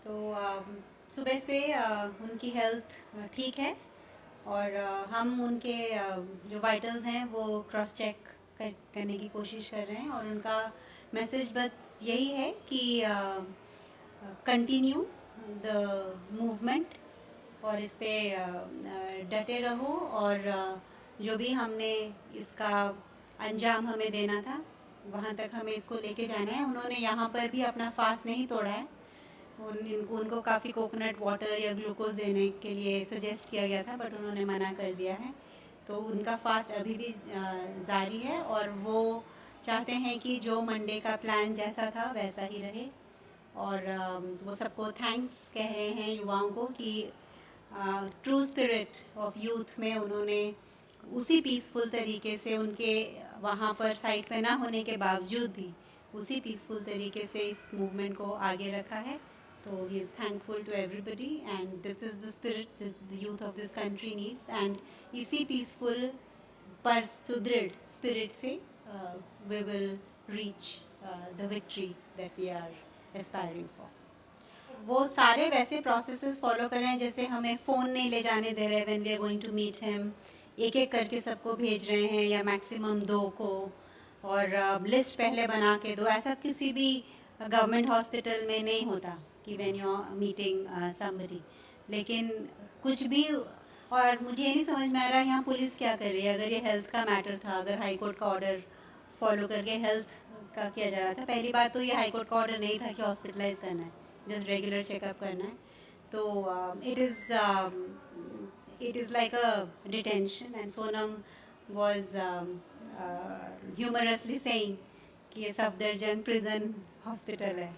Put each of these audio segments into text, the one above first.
तो सुबह से उनकी हेल्थ ठीक है और हम उनके जो वाइटल्स हैं वो क्रॉस चेक करने की कोशिश कर रहे हैं और उनका मैसेज बस यही है कि कंटिन्यू द मूवमेंट और इस पे डटे रहो और जो भी हमने इसका अंजाम हमें देना था वहाँ तक हमें इसको लेके जाना है। उन्होंने यहाँ पर भी अपना फास्ट नहीं तोड़ा है। उनको काफ़ी कोकोनट वाटर या ग्लूकोज देने के लिए सजेस्ट किया गया था बट उन्होंने मना कर दिया है। तो उनका फास्ट अभी भी जारी है और वो चाहते हैं कि जो मंडे का प्लान जैसा था वैसा ही रहे और वो सबको थैंक्स कह रहे हैं युवाओं को कि ट्रू स्पिरिट ऑफ यूथ में उन्होंने उसी पीसफुल तरीके से उनके वहाँ पर साइट पे ना होने के बावजूद भी उसी पीसफुल तरीके से इस मूवमेंट को आगे रखा है। तो he is thankful to everybody and this is the spirit the youth of this country needs and इसी पीसफुल पर सुदृढ़ स्पिरिट से we will reach the victory that we are aspiring for. वो सारे वैसे प्रोसेसेस फॉलो कर रहे हैं जैसे हमें फ़ोन नहीं ले जाने दे रहे when we are going to meet him, एक एक करके सबको भेज रहे हैं या मैक्सिमम 2 को और लिस्ट पहले बना के दो। ऐसा किसी भी गवर्नमेंट हॉस्पिटल में नहीं होता कि when you are meeting somebody. लेकिन कुछ भी और मुझे ये नहीं समझ में आ रहा यहाँ पुलिस क्या कर रही है। अगर ये हेल्थ का मैटर था, अगर हाई कोर्ट का ऑर्डर फॉलो करके हेल्थ का किया जा रहा था, पहली बात तो ये हाई कोर्ट का ऑर्डर नहीं था कि हॉस्पिटलाइज करना है, जस्ट रेगुलर चेकअप करना है। तो it is like a detention and Sonam was humorously saying कि ये सफदरजंग prison hospital है,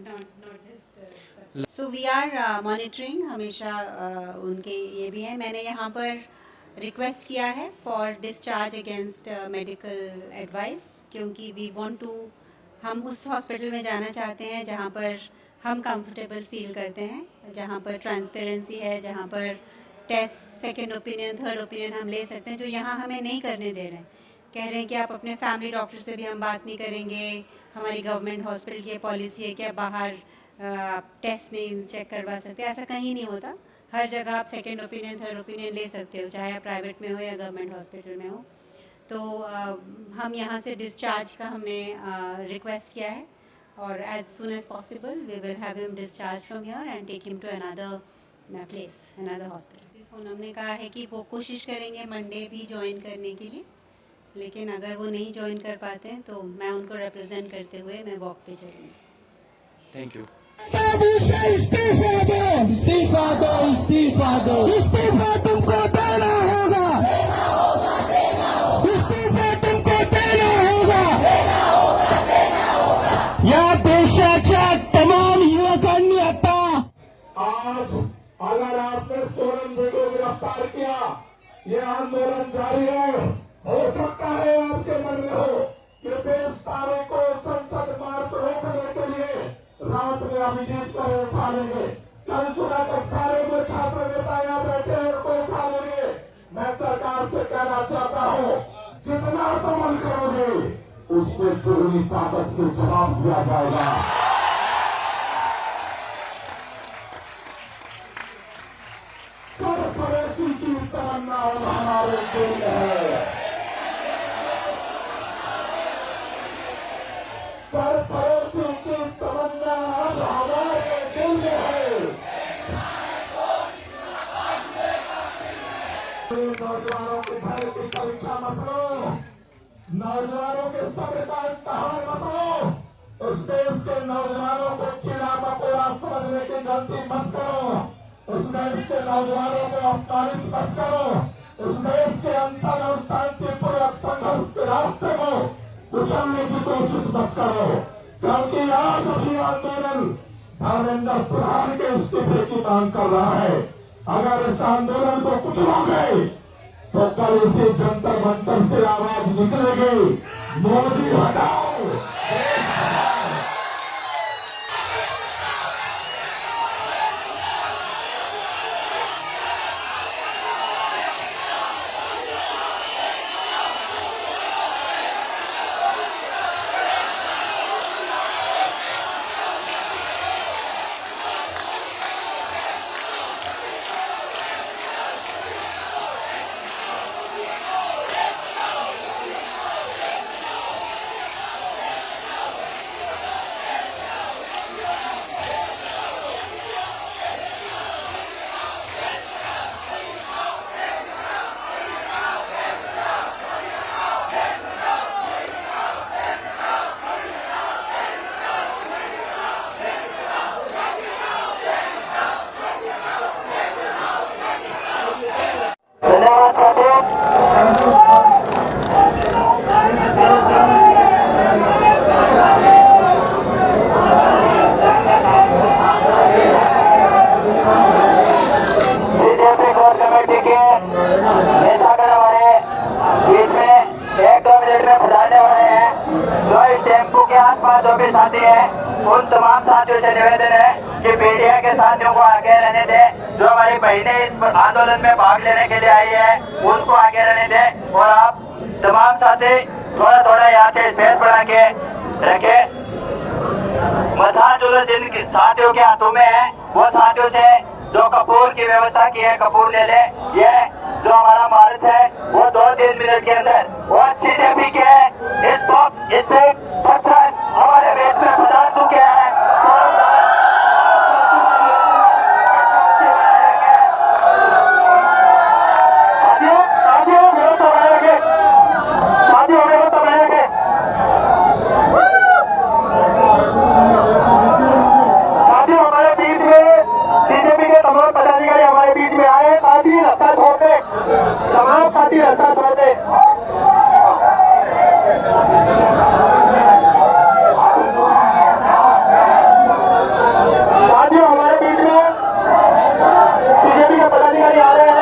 not just so we are monitoring हमेशा उनके ये भी है। मैंने यहाँ पर रिक्वेस्ट किया है for discharge against medical advice क्योंकि वी वांट टू हम उस हॉस्पिटल में जाना चाहते हैं जहाँ पर हम कंफर्टेबल फील करते हैं, जहाँ पर ट्रांसपेरेंसी है, जहाँ पर test second opinion third opinion हम ले सकते हैं, जो यहाँ हमें नहीं करने दे रहे हैं। कह रहे हैं कि आप अपने फैमिली डॉक्टर से भी हम बात नहीं करेंगे, हमारी गवर्नमेंट हॉस्पिटल की पॉलिसी है कि आप बाहर आप टेस्ट नहीं चेक करवा सकते। ऐसा कहीं नहीं होता, हर जगह आप सेकंड ओपिनियन थर्ड ओपिनियन ले सकते हो, चाहे आप प्राइवेट में हो या गवर्नमेंट हॉस्पिटल में हो। तो हम यहाँ से डिस्चार्ज का हमने रिक्वेस्ट किया है और as soon as possible we will have him discharge from here and take him to another place, another hospital. Sonam ने कहा है कि वो कोशिश करेंगे मंडे भी ज्वाइन करने के लिए, लेकिन अगर वो नहीं ज्वाइन कर पाते हैं तो मैं उनको रिप्रेजेंट करते हुए मैं वॉक पे चलूँगी। Thank you. इस्तीफा दो, इस्तीफा दो, इस्तीफा दो, इस्तीफा तुमको देना होगा, इस्तीफा तुमको देना होगा, या देशाच्या तमाम युवकांनी आता आज अगर आपने सोनम जी को गिरफ्तार किया, ये आंदोलन जारी है। हो सकता है आपके मन में हो कि 23 तारीख को संसद मार्च रोकने के लिए रात में अभिजीत को उठा लेंगे, कल सुबह तक सारे जो छात्र नेता यहाँ बैठे हैं उनको उठा लेंगे। मैं सरकार से कहना चाहता हूँ, जितना दमन करोगे उससे दुगनी ताकत से जवाब दिया जाएगा। सरफरोशी की तमन्ना हमारे दिल है, सरफरोशी की तमन्ना हमारे दिल में है। नौजवानों के घर की परीक्षा मत लो, नौजवानों के सब्र का इम्तहान मत लो, उस देश के नौजवानों को कीड़ा मकोड़ा समझने की गलती मत करो, उस देश के नौजवानों को अपमानित मत करो, उस देश के अनशन और शांतिपूर्वक संघर्ष के रास्ते को कुचलने की कोशिश मत करो, क्योंकि आज अभी आंदोलन धर्मेंद्र प्रधान के इस्तीफे की मांग कर रहा है। अगर इस आंदोलन को कुचलोगे तो कल इसी जंतर मंतर से आवाज निकलेगी, मोदी हटाओ, देश हटाओ। साथियों से निवेदन है कि मीडिया के साथियों को आगे रहने दे। जो हमारी बहनें इस आंदोलन में भाग लेने के लिए आई है उनको आगे रहने दे। और आप तमाम साथी थोड़ा थोड़ा यहाँ से स्पेस बढ़ा के रखे। मसान जुलूस जिन साथियों के हाथों में है वो साथियों से जो कपूर की व्यवस्था की है कपूर ले ले। ये जो हमारा मार्च है वो 2-3 मिनट के अंदर और CJP के इस पे पत्थर हमारे देश में फंसा चुके हैं। तमाम साथी रास्ता छोड़ दे। साथियों हमारे बीच में CJP के पदाधिकारी आ रहे हैं।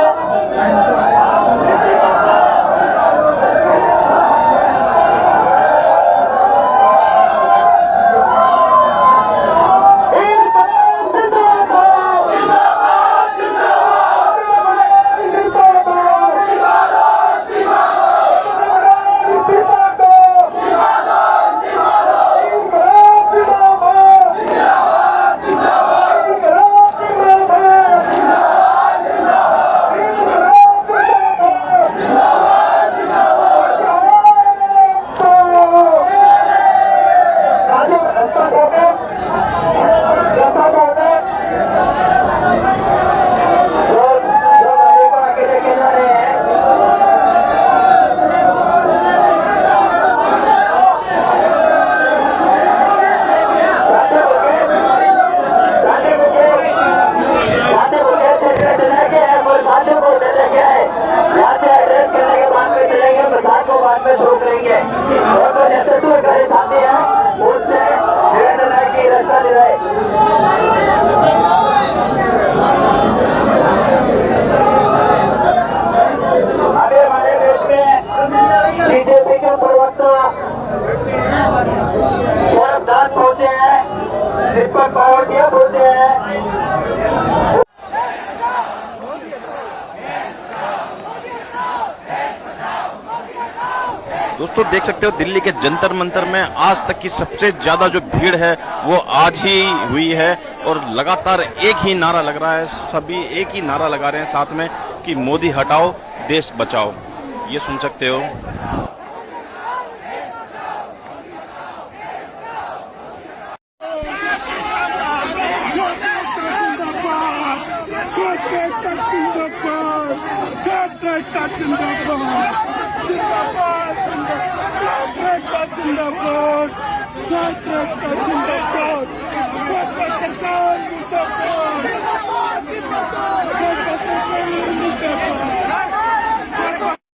दोस्तों देख सकते हो दिल्ली के जंतर मंतर में आज तक की सबसे ज्यादा जो भीड़ है वो आज ही हुई है और लगातार एक ही नारा लग रहा है। सभी एक ही नारा लगा रहे हैं साथ में कि मोदी हटाओ देश बचाओ। ये सुन सकते हो। जिंदाबाद